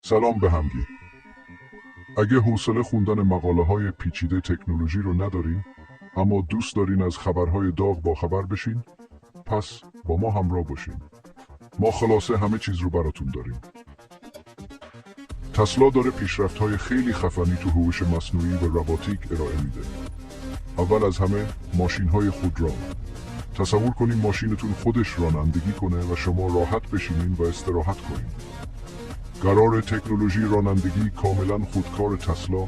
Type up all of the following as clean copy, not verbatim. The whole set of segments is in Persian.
سلام به همگی. اگه حوصله خوندن مقاله‌های پیچیده تکنولوژی رو ندارین، اما دوست دارین از خبرهای داغ باخبر بشین، پس با ما همراه باشین. ما خلاصه همه چیز رو براتون داریم. تسلا داره پیشرفت‌های خیلی خفنی تو هوش مصنوعی و روباتیک ارائه میده. اول از همه ماشین‌های خودران. تصور کنین ماشینتون خودش رانندگی کنه و شما راحت بشینین و استراحت کنین. قرار تکنولوژی رانندگی کاملا خودکار تسلا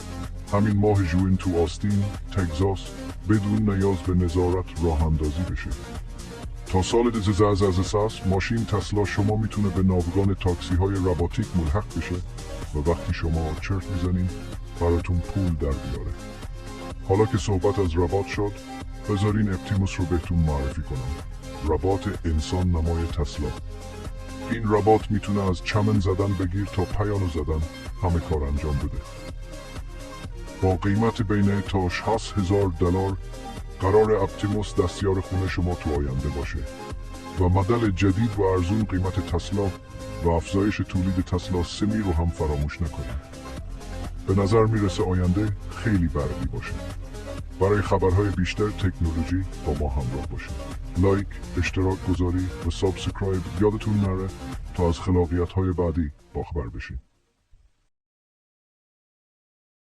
همین ماه ژوئن تو آستین، تگزاس بدون نیاز به نظارت راه اندازی بشه. تا سال 2026 ماشین تسلا شما میتونه به ناوگان تاکسی های روباتیک ملحق بشه و وقتی شما چرت میزنین براتون پول در بیاره. حالا که صحبت از ربات شد، بذارین اپتیموس رو بهتون معرفی کنم. ربات انسان نمای تسلا. این ربات میتونه از چمن زدن بگیر تا پیانو زدن همه کار انجام بده. با قیمت بین تا $60,000 قرار اپتیموس دستیار خونه شما تو آینده باشه و مدل جدید و ارزون قیمت تسلا و افزایش تولید تسلا سمی رو هم فراموش نکنید. به نظر میرسه آینده خیلی برقی باشه. برای خبرهای بیشتر تکنولوژی با ما همراه باشید. لایک، اشتراک گذاری و سابسکرایب یادتون نره تا از خلاقیت‌های بعدی باخبر بشین.